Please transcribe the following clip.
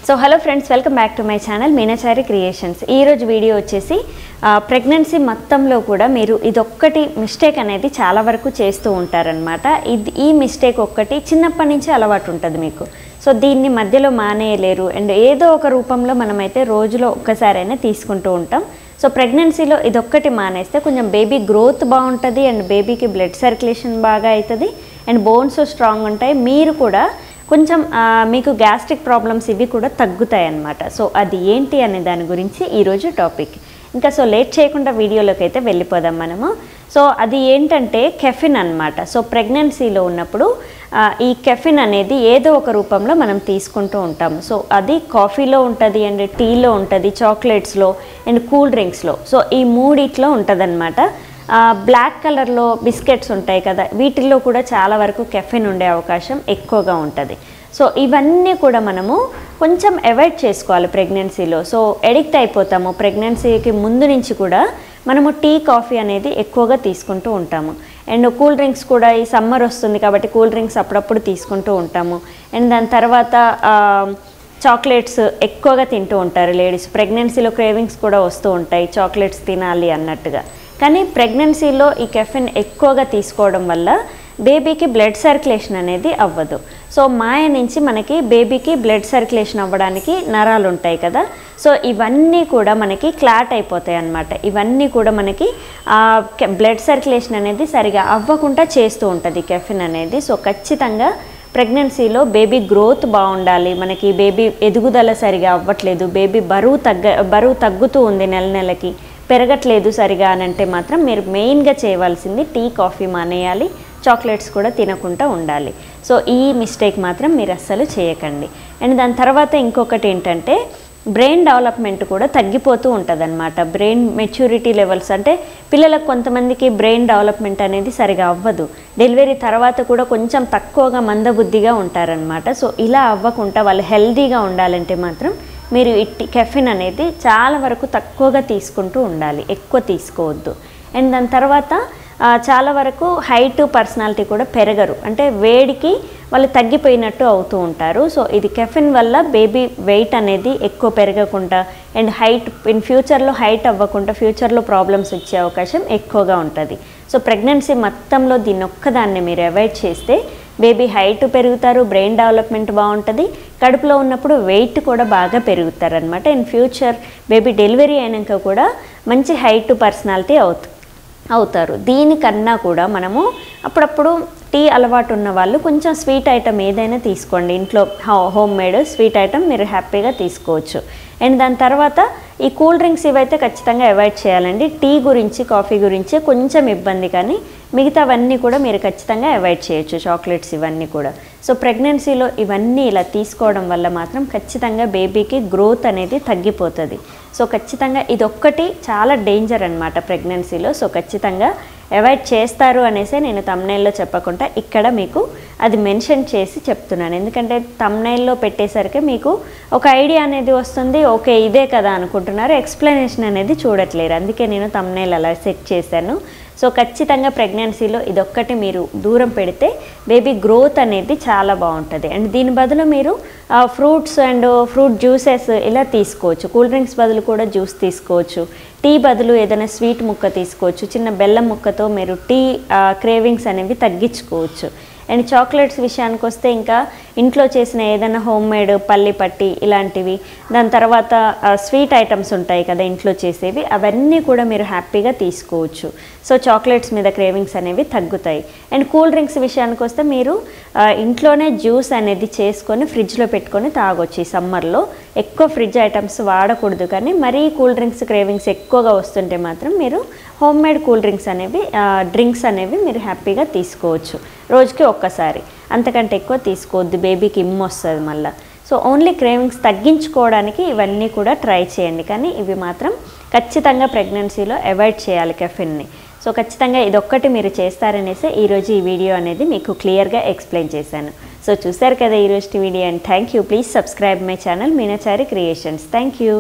So hello friends, welcome back to my channel Meenachari creations. ఈరోజు video వచ్చేసి pregnancy మొత్తంలో కూడా మీరు ఇదొక్కటి మిస్టేక్ అనేది చాలా వరకు చేస్తూ ఉంటారనమాట. ఈ మిస్టేక్ ఒక్కటి చిన్నప్పటి నుంచి అలవాటు ఉంటుంది మీకు. సో దీన్ని మధ్యలో మానేయలేరు అండ్ ఏదో ఒక రూపంలో మనమైతే రోజులో ఒక్కసారైనా తీసుకుంటూ ఉంటాం. సో ప్రెగ్నెన్సీలో ఇదొక్కటి మానేస్తే కొంచెం బేబీ గ్రోత్ బాగుంటుంది అండ్ బేబీకి బ్లడ్ సర్క్యులేషన్ బాగా అవుతుంది అండ్ బోన్స్ స్ట్రాంగ్ ఉంటాయి. మీరు కూడా కొంచెం మీకు గ్యాస్ట్రిక్ ప్రాబ్లమ్స్ ఇవి కూడా తగ్గుతాయి అన్నమాట. సో అది ఏంటి అనే దాని గురించి ఈరోజు టాపిక్. ఇంకా సో లేట్ చేయకుండా వీడియోలోకి అయితే వెళ్ళిపోదాం మనము. సో అది ఏంటంటే కెఫిన్ అన్నమాట. సో ప్రెగ్నెన్సీలో ఉన్నప్పుడు ఈ కెఫిన్ అనేది ఏదో ఒక రూపంలో మనం తీసుకుంటూ ఉంటాము. సో అది కాఫీలో ఉంటుంది అండ్ టీలో ఉంటుంది, చాక్లెట్స్లో అండ్ కూల్ డ్రింక్స్లో. సో ఈ మూడిట్లో ఉంటుంది అన్నమాట. బ్లాక్ కలర్లో బిస్కెట్స్ ఉంటాయి కదా, వీటిల్లో కూడా చాలా వరకు కెఫిన్ ఉండే అవకాశం ఎక్కువగా ఉంటుంది. సో ఇవన్నీ కూడా మనము కొంచెం అవాయిడ్ చేసుకోవాలి ప్రెగ్నెన్సీలో. సో ఎడిక్ట్ అయిపోతాము. ప్రెగ్నెన్సీకి ముందు నుంచి కూడా మనము టీ కాఫీ అనేది ఎక్కువగా తీసుకుంటూ ఉంటాము. అండ్ కూల్ డ్రింక్స్ కూడా ఈ సమ్మర్ వస్తుంది కాబట్టి కూల్ డ్రింక్స్ అప్పుడప్పుడు తీసుకుంటూ ఉంటాము. అండ్ దాని తర్వాత చాక్లెట్స్ ఎక్కువగా తింటూ ఉంటారు లేడీస్. ప్రెగ్నెన్సీలో క్రేవింగ్స్ కూడా వస్తూ ఉంటాయి, చాక్లెట్స్ తినాలి అన్నట్టుగా. కానీ ప్రెగ్నెన్సీలో ఈ కెఫిన్ ఎక్కువగా తీసుకోవడం వల్ల బేబీకి బ్లడ్ సర్క్యులేషన్ అనేది అవ్వదు. సో మాయ నుంచి మనకి బేబీకి బ్లడ్ సర్క్యులేషన్ అవ్వడానికి నరాలు ఉంటాయి కదా, సో ఇవన్నీ కూడా మనకి క్లాట్ అయిపోతాయి అన్నమాట. ఇవన్నీ కూడా మనకి బ్లడ్ సర్క్యులేషన్ అనేది సరిగా అవ్వకుండా చేస్తూ ఉంటుంది కెఫిన్ అనేది. సో ఖచ్చితంగా ప్రెగ్నెన్సీలో బేబీ గ్రోత్ బాగుండాలి, మనకి బేబీ ఎదుగుదల సరిగా అవ్వట్లేదు, బేబీ బరువు తగ్గుతూ ఉంది, నెల నెలకి పెరగట్లేదు సరిగా అని అంటే మాత్రం మీరు మెయిన్గా చేయవలసింది టీ కాఫీ మానేయాలి, చాక్లెట్స్ కూడా తినకుండా ఉండాలి. సో ఈ మిస్టేక్ మాత్రం మీరు అస్సలు చేయకండి. అండ్ దాని తర్వాత ఇంకొకటి ఏంటంటే బ్రెయిన్ డెవలప్మెంట్ కూడా తగ్గిపోతూ ఉంటుంది అనమాట. బ్రెయిన్ మెచ్యూరిటీ లెవెల్స్ అంటే పిల్లలకు కొంతమందికి బ్రెయిన్ డెవలప్మెంట్ అనేది సరిగా అవ్వదు. డెలివరీ తర్వాత కూడా కొంచెం తక్కువగా మందబుద్ధిగా ఉంటారనమాట. సో ఇలా అవ్వకుండా వాళ్ళు హెల్తీగా ఉండాలంటే మాత్రం మీరు కెఫిన్ అనేది చాలా వరకు తక్కువగా తీసుకుంటూ ఉండాలి, ఎక్కువ తీసుకోవద్దు. అండ్ దాని తర్వాత చాలా వరకు హైట్ పర్సనాలిటీ కూడా పెరగరు, అంటే వేడికి వాళ్ళు తగ్గిపోయినట్టు అవుతూ ఉంటారు. సో ఇది కెఫిన్ వల్ల బేబీ వెయిట్ అనేది ఎక్కువ పెరగకుండా అండ్ హైట్ ఇన్ ఫ్యూచర్లో హైట్ అవ్వకుండా ఫ్యూచర్లో ప్రాబ్లమ్స్ వచ్చే అవకాశం ఎక్కువగా ఉంటుంది. సో ప్రెగ్నెన్సీ మొత్తంలో దీన్ని ఒక్కదాన్ని మీరు అవాయిడ్ చేస్తే బేబీ హైట్ పెరుగుతారు, బ్రెయిన్ డెవలప్మెంట్ బాగుంటుంది, కడుపులో ఉన్నప్పుడు వెయిట్ కూడా బాగా పెరుగుతారనమాట. ఇన్ ఫ్యూచర్ బేబీ డెలివరీ అయినాక కూడా మంచి హైట్ పర్సనాలిటీ అవుతారు. దీనికన్నా కూడా మనము అప్పుడప్పుడు టీ అలవాటు ఉన్న వాళ్ళు కొంచెం స్వీట్ ఐటమ్ ఏదైనా తీసుకోండి, ఇంట్లో హోమ్ మేడ్ స్వీట్ ఐటమ్ మీరు హ్యాపీగా తీసుకోవచ్చు. అండ్ దాని తర్వాత ఈ కూల్ డ్రింక్స్ ఇవైతే ఖచ్చితంగా అవాయిడ్ చేయాలండి. టీ గురించి కాఫీ గురించి కొంచెం ఇబ్బంది, కానీ మిగతావన్నీ కూడా మీరు ఖచ్చితంగా అవాయిడ్ చేయొచ్చు, చాక్లెట్స్ ఇవన్నీ కూడా. సో ప్రెగ్నెన్సీలో ఇవన్నీ ఇలా తీసుకోవడం వల్ల మాత్రం ఖచ్చితంగా బేబీకి గ్రోత్ అనేది తగ్గిపోతుంది. సో ఖచ్చితంగా ఇదొక్కటి చాలా డేంజర్ అనమాట ప్రెగ్నెన్సీలో. సో ఖచ్చితంగా అవాయిడ్ చేస్తారు అనేసి నేను తమ్నైల్లో చెప్పకుండా ఇక్కడ మీకు అది మెన్షన్ చేసి చెప్తున్నాను. ఎందుకంటే తమ్నైల్లో పెట్టేసరికి మీకు ఒక ఐడియా అనేది వస్తుంది, ఓకే ఇదే కదా అనుకుంటున్నారు, ఎక్స్ప్లెనేషన్ అనేది చూడట్లేరు. అందుకే నేను తమ్నైల్ అలా సెట్ చేశాను. సో ఖచ్చితంగా ప్రెగ్నెన్సీలో ఇదొక్కటి మీరు దూరం పెడితే బేబీ గ్రోత్ అనేది చాలా బాగుంటుంది. అండ్ దీని బదులు మీరు ఫ్రూట్స్ అండ్ ఫ్రూట్ జ్యూసెస్ ఇలా తీసుకోవచ్చు. కూల్ డ్రింక్స్ బదులు కూడా జ్యూస్ తీసుకోవచ్చు, టీ బదులు ఏదైనా స్వీట్ ముక్క తీసుకోవచ్చు, చిన్న బెల్లం ముక్కతో మీరు టీ క్రేవింగ్స్ అనేవి తగ్గించుకోవచ్చు. అండ్ చాక్లెట్స్ విషయానికి వస్తే ఇంకా ఇంట్లో చేసిన ఏదైనా హోమ్ మేడ్ పల్లి పట్టి ఇలాంటివి, దాని తర్వాత స్వీట్ ఐటమ్స్ ఉంటాయి కదా ఇంట్లో చేసేవి, అవన్నీ కూడా మీరు హ్యాపీగా తీసుకోవచ్చు. సో చాక్లెట్స్ మీద క్రేవింగ్స్ అనేవి తగ్గుతాయి. అండ్ కూల్ డ్రింక్స్ విషయానికి వస్తే మీరు ఇంట్లోనే జ్యూస్ అనేది చేసుకొని ఫ్రిడ్జ్లో పెట్టుకొని తాగొచ్చు. ఈ సమ్మర్లో ఎక్కువ ఫ్రిడ్జ్ ఐటమ్స్ వాడకూడదు, కానీ మరీ కూల్ డ్రింక్స్ క్రేవింగ్స్ ఎక్కువగా వస్తుంటే మాత్రం మీరు హోమ్ మేడ్ కూల్ డ్రింక్స్ అనేవి మీరు హ్యాపీగా తీసుకోవచ్చు. రోజుకి ఒక్కసారి, అంతకంటే ఎక్కువ తీసుకోవద్దు, బేబీకి ఇమ్ము వస్తుంది మళ్ళీ. సో ఓన్లీ క్రేవింగ్స్ తగ్గించుకోవడానికి ఇవన్నీ కూడా ట్రై చేయండి, కానీ ఇవి మాత్రం ఖచ్చితంగా ప్రెగ్నెన్సీలో అవాయిడ్ చేయాలి కెఫిన్ని. సో ఖచ్చితంగా ఇదొక్కటి మీరు చేస్తారనేసి ఈరోజు ఈ వీడియో అనేది మీకు క్లియర్గా ఎక్స్ప్లెయిన్ చేశాను. సో చూసారు కదా ఈరోజు video, and thank you. Please subscribe my channel Meenachari creations. Thank you.